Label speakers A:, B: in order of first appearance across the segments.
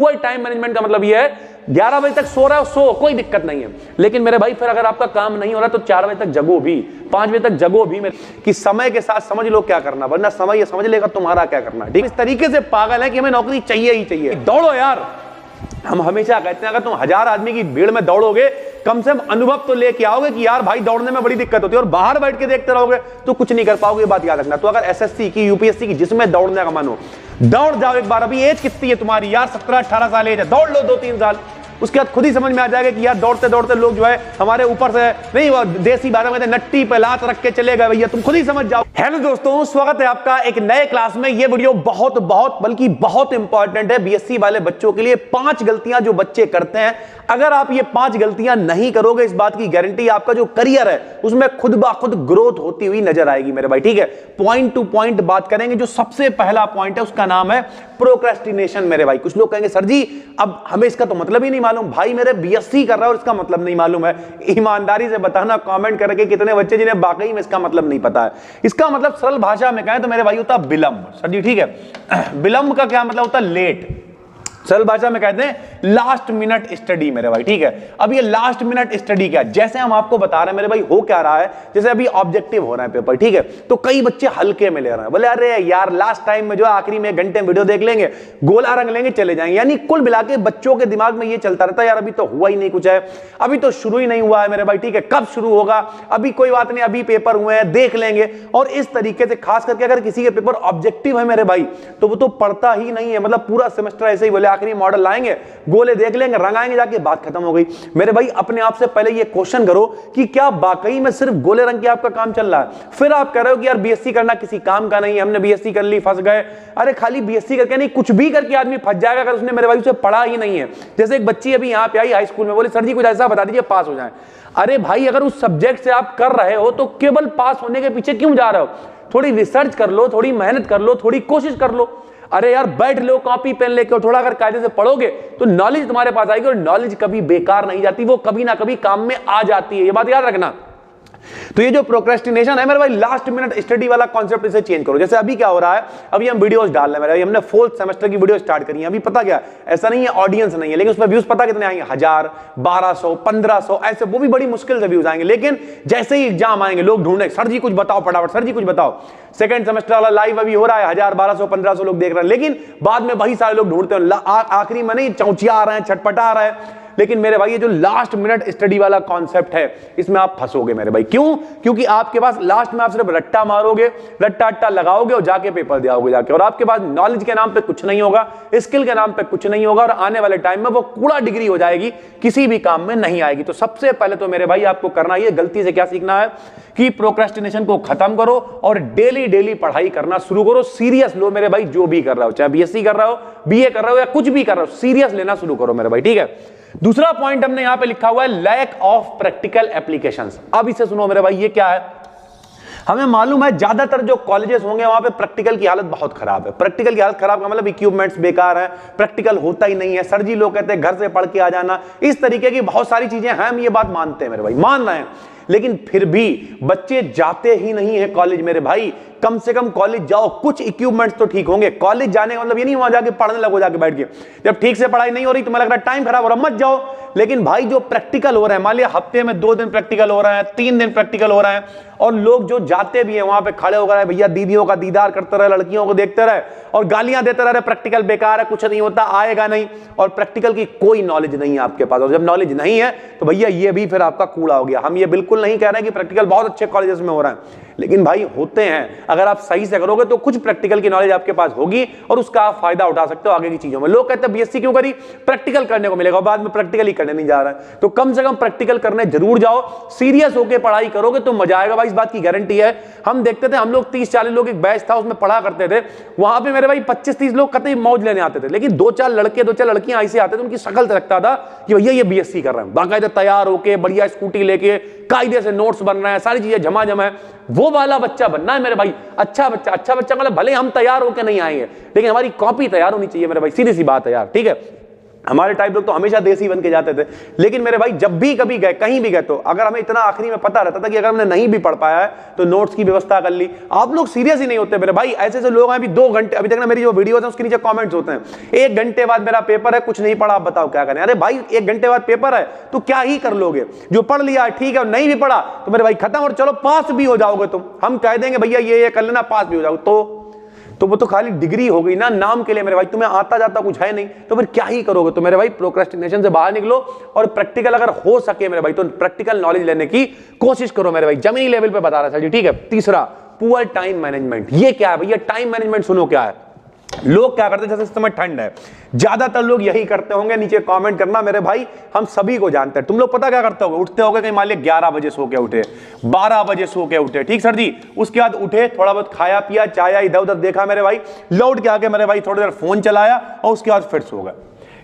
A: कोई time management का मतलब ये है 11 बजे तक सो रहा है, सो, कोई दिक्कत नहीं है। लेकिन मेरे भाई फिर अगर आपका काम नहीं हो रहा तो 4 बजे तक जगो भी, 5 बजे तक जगो भी, कि समय के साथ समझ लो क्या करना, वरना समय ये समझ लेगा तुम्हारा क्या करना है। ठीक, इस तरीके से पागल है कि हमें नौकरी चाहिए ही चाहिए। दौड़ो यार, हम हमेशा कहते हैं अगर तुम 1000 आदमी की भीड़ में दौड़ोगे कम से कम अनुभव तो लेके आओगे कि यार भाई दौड़ने में बड़ी दिक्कत होती है, और बाहर बैठ के देखते रहोगे तो कुछ नहीं कर पाओगे, ये बात याद रखना। तो अगर एसएससी की, यूपीएससी की, जिसमें दौड़ने का मन हो, दौड़ जाओ एक बार। अभी एज कितनी है तुम्हारी यार? 17-18 साल एज है, दौड़ लो 2-3 साल, उसके बाद खुद ही समझ में आ जाएगा कि यार दौड़ते दौड़ते लोग जो है हमारे ऊपर से नहीं, वो देसी भाषा में नट्टी पे लात रख के चले गए भैया, तुम खुद ही समझ जाओ। हेलो दोस्तों, स्वागत है आपका एक नए क्लास में। ये वीडियो बहुत बल्कि बहुत इंपॉर्टेंट है बीएससी वाले बच्चों के लिए। 5 गलतियां जो बच्चे करते हैं, अगर आप ये 5 गलतियां नहीं करोगे, इस बात की गारंटी आपका जो करियर है उसमें खुद ब खुद ग्रोथ होती हुई नजर आएगी मेरे भाई। ठीक है, पॉइंट टू पॉइंट बात करेंगे। जो सबसे पहला पॉइंट है उसका नाम है प्रोक्रेस्टिनेशन मेरे भाई। कुछ लोग कहेंगे सर जी अब हमें इसका तो मतलब ही नहीं मालूम। भाई मेरे बीएससी कर रहा है और इसका मतलब नहीं मालूम है? ईमानदारी से बताना कमेंट करके कितने बच्चे जिन्हें वाकई में इसका मतलब नहीं पता है। इसका मतलब सरल भाषा में कहें तो मेरे भाई होता विलंब। सर जी ठीक है, विलंब का क्या मतलब होता है? लेट। सरल भाषा में कहते हैं लास्ट मिनट स्टडी मेरे भाई। ठीक है, अब ये लास्ट मिनट स्टडी क्या, जैसे हम आपको बता रहे हैं मेरे भाई, हो क्या रहा है, जैसे अभी ऑब्जेक्टिव हो रहा है पेपर, ठीक है, तो कई बच्चे हल्के में ले रहे हैं। बोले अरे यार लास्ट टाइम में जो आखिरी में 1 घंटे वीडियो देख लेंगे, गोला रंग लेंगे, चले जाएंगे। यानी कुल मिला के बच्चों के दिमाग में ये चलता रहता है यार अभी तो हुआ ही नहीं कुछ है, अभी तो शुरू ही नहीं हुआ है मेरे भाई। ठीक है, कब शुरू होगा, अभी कोई बात नहीं, अभी पेपर हुए हैं, देख लेंगे। और इस तरीके से खास करके अगर किसी के पेपर ऑब्जेक्टिव है मेरे भाई, तो वो तो पढ़ता ही नहीं है। मतलब पूरा सेमेस्टर ऐसे ही बोले आखिरी मॉडल लाएंगे, गोले देख लेंगे, रंगाएंगे, जाके बात खत्म हो गई। मेरे भाई अपने आप से पहले ये क्वेश्चन करो कि क्या वाकई में सिर्फ गोले रंग के आपका काम चल रहा है? फिर आप कह रहे हो कि यार बीएससी करना किसी काम का नहीं है, हमने बीएससी कर ली, फंस गए। अरे खाली बीएससी करके नहीं, कुछ भी करके आदमी फंस जाएगा अगर उसने मेरे भाई उसे पढ़ा ही नहीं है। जैसे एक बच्ची अभी यहाँ पे आई हाई स्कूल में, बोली सर जी कुछ ऐसा बता दीजिए पास हो जाए। अरे भाई अगर उस सब्जेक्ट से आप कर रहे हो तो केवल पास होने के पीछे क्यों जा रहे हो? थोड़ी रिसर्च कर लो, थोड़ी मेहनत कर लो, थोड़ी कोशिश कर लो। अरे यार बैठ लो कॉपी पेन लेके और थोड़ा अगर कायदे से पढ़ोगे तो नॉलेज तुम्हारे पास आएगी, और नॉलेज कभी बेकार नहीं जाती, वो कभी ना कभी काम में आ जाती है, ये बात याद रखना। तो ये जो प्रोक्रेस्टिनेशन है मेरे भाई, लास्ट मिनट स्टडी वाला कॉन्सेप्ट, इसे चेंज करो। जैसे अभी क्या हो रहा है, अभी हम वीडियोस डाल रहे हैं मेरे भाई, हमने 4th सेमेस्टर की वीडियो स्टार्ट करी है। अभी पता क्या, ऐसा नहीं है ऑडियंस नहीं है, लेकिन उसमें व्यूज पता कितने आएंगे? 1000, 1200, 1500, ऐसे वो भी बड़ी मुश्किल से व्यूज आएंगे। लेकिन जैसे ही एग्जाम आएंगे लोग ढूंढे, सर जी कुछ बताओ फटाफट, सर जी कुछ बताओ। सेकंड सेमेस्टर वाला लाइव अभी हो रहा है, 1000, 1200, 1500 लोग देख रहे हैं, लेकिन बाद में वही सारे लोग ढूंढते हैं, आखिरी में नहीं चौंचिया आ रहे हैं, छटपटा आ रहा है। लेकिन मेरे भाई ये जो लास्ट मिनट स्टडी वाला कॉन्सेप्ट है, इसमें आप फंसोगे मेरे भाई। क्यों? क्योंकि आपके पास लास्ट में आप सिर्फ रट्टा मारोगे, रट्टा अट्टा लगाओगे और जाके पेपर दियाओगे जाके, और आपके पास नॉलेज के नाम पे कुछ नहीं होगा, स्किल के नाम पे कुछ नहीं होगा, और आने वाले टाइम में वो कूड़ा डिग्री हो जाएगी, किसी भी काम में नहीं आएगी। तो सबसे पहले तो मेरे भाई आपको करना है, गलती से क्या सीखना है कि प्रोक्रेस्टिनेशन को खत्म करो और डेली पढ़ाई करना शुरू करो। सीरियस लो मेरे भाई, जो भी कर रहा हो, चाहे बीएससी कर रहा हो, बीए कर रहा हो, या कुछ भी कर रहा हो, सीरियस लेना शुरू करो मेरे भाई। ठीक है, दूसरा पॉइंट हमने यहां पे लिखा हुआ है लैक ऑफ प्रैक्टिकल एप्लीकेशंस। अब इसे सुनो मेरे भाई, ये क्या है? हमें मालूम है ज्यादातर जो कॉलेजेस होंगे वहां पे प्रैक्टिकल की हालत बहुत खराब है। प्रैक्टिकल की हालत खराब का मतलब इक्विपमेंट्स बेकार है, प्रैक्टिकल होता ही नहीं है। सर जी लोग कहते हैं घर से पढ़ के आ जाना, इस तरीके की बहुत सारी चीजें हैं, हम ये बात मानते हैं मेरे भाई, मान रहे हैं। लेकिन फिर भी बच्चे जाते ही नहीं है कॉलेज मेरे भाई। कम से कम कॉलेज जाओ, कुछ इक्विपमेंट्स तो ठीक होंगे। कॉलेज जाने का मतलब ये नहीं वहां जाके पढ़ने लगो जाके बैठ के, जब ठीक से पढ़ाई नहीं हो रही, तुम्हें लग रहा है टाइम खराब हो रहा, मत जाओ। लेकिन भाई जो प्रैक्टिकल हो रहा है, मान लिया हफ्ते में 2 दिन प्रैक्टिकल हो रहा है, 3 दिन प्रैक्टिकल हो रहा है, और लोग जो जाते भी हैं वहां पे खड़े होकर भैया दीदियों का दीदार करते रहे, लड़कियों को देखते रहे और गालियां देते रहे, प्रैक्टिकल बेकार है, कुछ नहीं होता, आएगा नहीं, और प्रैक्टिकल की कोई नॉलेज नहीं है आपके पास। और जब नॉलेज नहीं है तो भैया ये भी फिर आपका कूड़ा हो गया। हम ये बिल्कुल नहीं कह रहे कि प्रैक्टिकल बहुत अच्छे कॉलेजेस में हो रहा है, लेकिन भाई होते हैं। अगर आप सही से करोगे तो कुछ प्रैक्टिकल की नॉलेज आपके पास होगी और उसका आप फायदा उठा सकते हो आगे की चीजों में। लोग कहते हैं बीएससी क्यों करी, प्रैक्टिकल करने को मिलेगा, बाद में प्रैक्टिकल ही करने नहीं जा रहा है। तो कम से कम प्रैक्टिकल करने जरूर जाओ, सीरियस होकर पढ़ाई करोगे तो मजा आएगा भाई, इस बात की गारंटी है। हम देखते थे, हम लोग 30-40 लोग एक बैच था, उसमें पढ़ा करते थे, वहां पे मेरे भाई 25-30 लोग कतई मौज लेने आते थे, लेकिन 2-4 लड़के 2-4 लड़कियां ऐसे आते थे, उनकी शक्ल से लगता था कि भैया ये बीएससी कर रहे हैं, बाकायदा तैयार होके बढ़िया स्कूटी लेके कायदे से नोट्स बन रहे हैं, सारी चीजें झमाझम है। वो वाला बच्चा बनना है मेरे भाई, अच्छा बच्चा मतलब भले हम तैयार होकर नहीं आएंगे, लेकिन हमारी कॉपी तैयार होनी चाहिए मेरे भाई, सीधी सी बात है यार। ठीक है, हमारे टाइप लोग तो हमेशा देसी बन के जाते थे। लेकिन मेरे भाई जब भी कभी गए, कहीं भी गए, तो अगर हमें इतना आखिरी में पता रहता था कि अगर हमने नहीं भी पढ़ पाया है तो नोट्स की व्यवस्था कर ली। आप लोग सीरियस ही नहीं होते मेरे भाई। ऐसे ऐसे लोग हैं, अभी 2 घंटे, अभी तक ना मेरी जो वीडियोस है उसके नीचे कमेंट्स होते हैं, 1 घंटे बाद मेरा पेपर है, कुछ नहीं पढ़ा, आप बताओ क्या करें। अरे भाई 1 घंटे बाद पेपर है तो क्या ही कर लोगे? जो पढ़ लिया ठीक है, नहीं भी पढ़ा तो मेरे भाई खत्म, और चलो पास भी हो जाओगे तुम। हम कह देंगे भैया ये कर लेना, पास भी हो जाओगे, तो वो तो खाली डिग्री हो गई ना, नाम के लिए मेरे भाई। तुम्हें आता जाता कुछ है नहीं तो फिर क्या ही करोगे? तो मेरे भाई प्रोक्रेस्टिनेशन से बाहर निकलो और प्रैक्टिकल अगर हो सके मेरे भाई तो प्रैक्टिकल नॉलेज लेने की कोशिश करो मेरे भाई। जमीनी लेवल पे बता रहा था जी, ठीक है। तीसरा, पुअर टाइम मैनेजमेंट। ये क्या है भैया? टाइम मैनेजमेंट सुनो क्या है। लोग क्या करते हैं, जैसे इस समय ठंड है, ज्यादातर लोग यही करते होंगे, नीचे कमेंट करना मेरे भाई, हम सभी को जानते हैं। तुम लोग पता क्या करते होगे? उठते होगे कहीं मान लिया 11 बजे सो के उठे, 12 बजे सो के उठे, ठीक सर जी। उसके बाद उठे, थोड़ा बहुत खाया पिया, चाय इधर उधर देखा मेरे भाई, लौट के आके मेरे भाई थोड़ी देर फोन चलाया और उसके बाद फिर सो गए।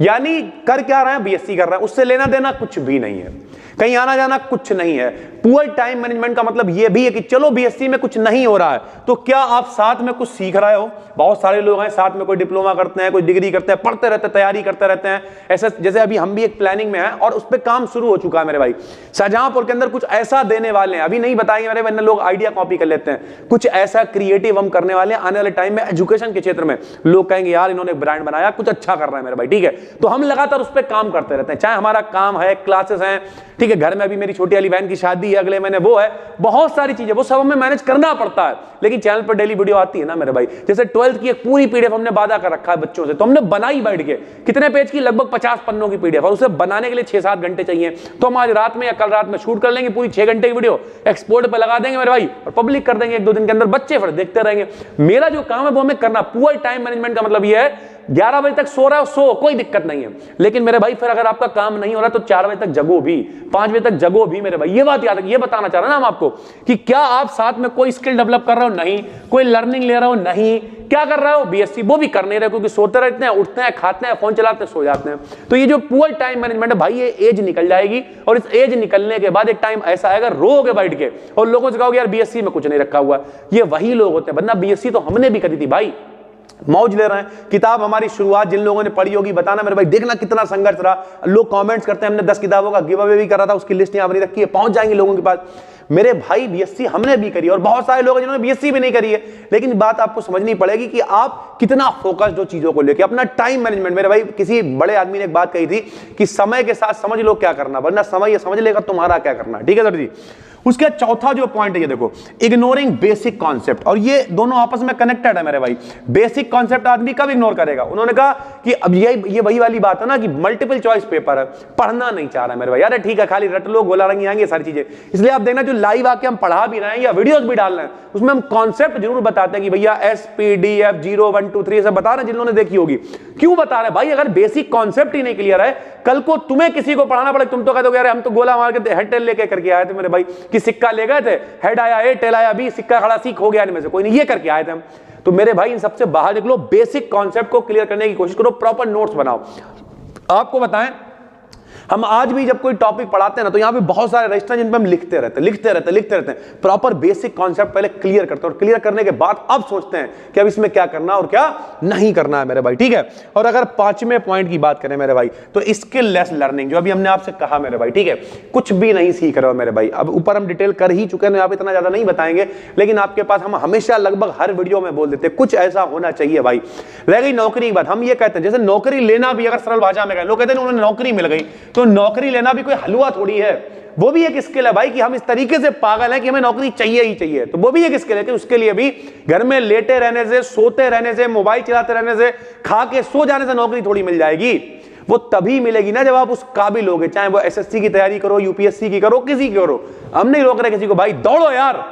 A: यानी कर क्या रहे हैं? बीएससी कर रहे हैं। उससे लेना देना कुछ भी नहीं है, कहीं आना जाना कुछ नहीं है। पुअर टाइम मैनेजमेंट का मतलब यह भी है कि चलो बीएससी में कुछ नहीं हो रहा है तो क्या आप साथ में कुछ सीख रहे हो? बहुत सारे लोग हैं साथ में, कोई डिप्लोमा करते हैं, कोई डिग्री करते हैं, पढ़ते रहते हैं, तैयारी करते रहते हैं। ऐसे जैसे अभी हम भी एक प्लानिंग में हैं और उस पर काम शुरू हो चुका है मेरे भाई। शाहजहांपुर के अंदर कुछ ऐसा देने वाले हैं, अभी नहीं बताएंगे मेरे भाई, लोग आइडिया कॉपी कर लेते हैं। कुछ ऐसा क्रिएटिव हम करने वाले हैं आने वाले टाइम में एजुकेशन के क्षेत्र में। लोग कहेंगे यार इन्होंने ब्रांड बनाया, कुछ अच्छा कर रहा है मेरे भाई, ठीक है। तो हम लगातार उस पर काम करते रहते हैं, चाहे हमारा काम है, क्लासेस हैं, ठीक है, घर में अभी मेरी छोटी वाली बहन की शादी है अगले महीने, वो है, बहुत सारी चीजें, वो सब हमें मैनेज करना पड़ता है। लेकिन चैनल पर डेली वीडियो आती है ना मेरे भाई। जैसे 12th की एक पूरी पीडीएफ हमने वादा कर रखा है बच्चों से, तो हमने बनाई बैठ के, कितने पेज की? लगभग 50 पन्नों की पीडीएफ, और उसे बनाने के लिए 6-7 घंटे चाहिए। तो हम आज रात में या कल रात में शूट कर लेंगे पूरी 6 घंटे की वीडियो, एक्सपोर्ट पे लगा देंगे मेरे भाई और पब्लिक कर देंगे 1-2 दिन के अंदर। बच्चे फिर देखते रहेंगे। मेरा जो काम है वो हमें करना। पुअर टाइम मैनेजमेंट का मतलब यह है 11 बजे तक सो रहा है, सो, कोई दिक्कत नहीं है। लेकिन मेरे भाई फिर अगर आपका काम नहीं हो रहा तो 4 बजे तक जगो भी, 5 बजे तक जगो भी मेरे भाई। ये बात याद, ये बताना चाह रहे हैं ना हम आपको कि क्या आप साथ में कोई स्किल डेवलप कर रहे हो? नहीं। कोई लर्निंग ले रहे हो? नहीं। क्या कर रहे हो? बीएससी। वो भी कर नहीं रहे क्योंकि सोते रहते हैं, उठते हैं, खाते हैं, फोन चलाते हैं, सो जाते हैं। तो ये जो पुअर टाइम मैनेजमेंट है भाई, ये एज निकल जाएगी और इस एज निकलने के बाद एक टाइम ऐसा आएगा रोगे बैठ के और लोगों से कहोगे यार बीएससी में कुछ नहीं रखा हुआ। ये वही लोग होते हैं, वरना बीएससी तो हमने भी करी थी भाई। मौज ले रहे हैं। किताब हमारी शुरुआत जिन लोगों ने पढ़ी होगी बताना मेरे भाई, देखना कितना संघर्ष रहा। लोग कमेंट्स करते हैं हमने 10 किताबों का गिव अवे भी करा था, उसकी लिस्ट यहाँ बनी रखी है, पहुंच जाएंगे लोगों के पास। मेरे भाई बीएससी हमने भी करी और बहुत सारे लोग हैं जिन्होंने बीएससी भी नहीं करी है। लेकिन बात आपको समझनी पड़ेगी कि आप कितना फोकस जो चीजों को लेकर, अपना टाइम मैनेजमेंट। मेरे भाई किसी बड़े आदमी ने एक बात कही थी कि समय के साथ समझ लो क्या करना, वरना समय ये समझ लेगा तुम्हारा क्या करना। ठीक है सर जी। उसके चौथा जो पॉइंट है ये देखो, इग्नोरिंग बेसिक कॉन्सेप्ट। और ये दोनों आपस में कनेक्टेड है मेरे भाई। बेसिक कॉन्सेप्ट आदमी कब इग्नोर करेगा? उन्होंने कहा कि अब ये वही वाली बात है ना कि मल्टीपल चॉइस पेपर है, पढ़ना नहीं चाह रहा है मेरे भाई। यार ठीक है, खाली रट लो, गोला रंगी आएंगे सारी चीजें। इसलिए आप देखना जो लाइव आके हम पढ़ा भी रहे हैं या वीडियोस भी डाल रहे हैं उसमें हम कॉन्सेप्ट जरूर बताते हैं कि भैया SPDF 0 1 2 3 सब बता रहे हैं, जिन लोगों ने देखी होगी। क्यों बता रहे हैं भाई? अगर बेसिक कॉन्सेप्ट ही नहीं क्लियर है, कल को तुम्हें किसी को पढ़ाना पड़े, तुम तो कहते हो यार हम तो गोला मार के हेड टेल लेके करके आए थे मेरे भाई, कि सिक्का ले गए थे, हेड आया A टेल आया B, सिक्का खड़ा सीख हो गया इनमें से कोई नहीं, ये करके आए थे हम। तो मेरे भाई इन सबसे बाहर निकलो, बेसिक कॉन्सेप्ट को क्लियर करने की कोशिश करो, प्रॉपर नोट्स बनाओ। आपको बताएं, हम आज भी जब कोई टॉपिक पढ़ाते हैं ना तो यहाँ पे बहुत सारे रजिस्टर जिन पे हम लिखते रहते हैं। प्रॉपर बेसिक कॉन्सेप्ट पहले क्लियर करते हैं और क्लियर करने के बाद अब सोचते हैं कि अब इसमें क्या करना और क्या नहीं करना है मेरे भाई। ठीक है। और अगर 5वें पॉइंट की बात करें मेरे भाई तो स्किल लेस लर्निंग, जो अभी हमने आपसे कहा मेरे भाई, ठीक है, कुछ भी नहीं सीख रहे हो मेरे भाई। अब ऊपर हम डिटेल कर ही चुके हैं, यहाँ पे इतना ज्यादा नहीं बताएंगे, लेकिन आपके पास हम हमेशा लगभग हर वीडियो में बोल देते हैं कुछ ऐसा होना चाहिए भाई। रह गई नौकरी की बात, हम ये कहते हैं जैसे नौकरी लेना भी अगर सरल भाषा में कहें, लोग कहते हैं उन्होंने नौकरी मिल गई, तो नौकरी लेना भी कोई हलवा थोड़ी है, वो भी एक स्किल है भाई कि हम इस तरीके से पागल हैं कि हमें नौकरी चाहिए ही चाहिए। तो वो भी एक स्किल है कि उसके लिए भी घर में लेटे रहने से, सोते रहने से, मोबाइल चलाते रहने से, खा के सो जाने से नौकरी थोड़ी मिल जाएगी। वो तभी मिलेगी ना जब आप उस काबिल होगे, चाहे वो SSC की तैयारी करो, UPSC की करो, किसी की करो। हम नहीं रोक रहे किसी को भाई, दौड़ो यार।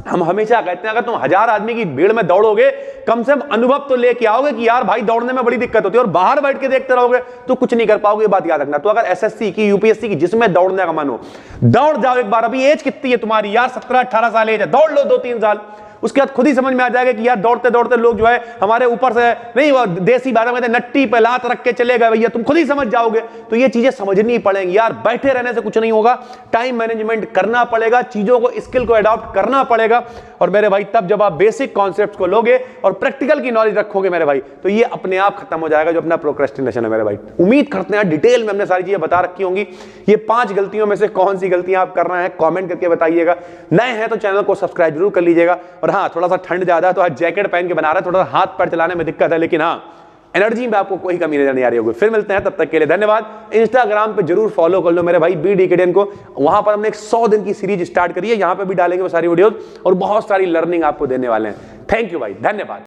A: हम हमेशा कहते हैं अगर तुम 1000 आदमी की भीड़ में दौड़ोगे, कम से कम अनुभव तो लेके आओगे कि यार भाई दौड़ने में बड़ी दिक्कत होती है, और बाहर बैठ के देखते रहोगे तो कुछ नहीं कर पाओगे, ये बात याद रखना। तो अगर SSC की, UPSC की, जिसमें दौड़ने का मन हो, दौड़ जाओ एक बार। अभी एज कितनी है तुम्हारी यार? 17-18 साल एज है, दौड़ लो 2-3 साल। उसके बाद खुद ही समझ में आ जाएगा कि यार दौड़ते दौड़ते लोग जो है हमारे ऊपर से नहीं, वो देसी भाषा में नट्टी पे लात रख के चले गए भैया, तुम खुद ही समझ जाओगे। तो ये चीजें समझनी पड़ेंगी यार, बैठे रहने से कुछ नहीं होगा, टाइम मैनेजमेंट करना पड़ेगा, चीजों को स्किल को अडॉप्ट करना पड़ेगा। और मेरे भाई तब जब आप बेसिक कॉन्सेप्ट्स को लोगे और प्रैक्टिकल की नॉलेज रखोगे मेरे भाई, तो ये अपने आप खत्म हो जाएगा जो अपना प्रोक्रेस्टिनेशन है मेरे भाई। उम्मीद करते हैं डिटेल में हमने सारी चीजें बता रखी होंगी। ये 5 गलतियों में से कौन सी गलतियां आप कर रहे हैं कमेंट करके बताइएगा। नए हैं तो चैनल को सब्सक्राइब जरूर कर लीजिएगा। और हाँ, थोड़ा सा ठंड ज्यादा है तो आज जैकेट पहन के बना रहा है, थोड़ा सा हाथ पैर चलाने में दिक्कत है, लेकिन हाँ एनर्जी में आपको कोई कमी नजर नहीं आ रही होगी। फिर मिलते हैं, तब तक के लिए धन्यवाद। इंस्टाग्राम पे जरूर फॉलो कर लो मेरे भाई BD को, वहां पर हमने एक 100 दिन की सीरीज स्टार्ट करी है, यहां पे भी डालेंगे वो सारी वीडियोस और बहुत सारी लर्निंग आपको देने वाले हैं। थैंक यू भाई, धन्यवाद।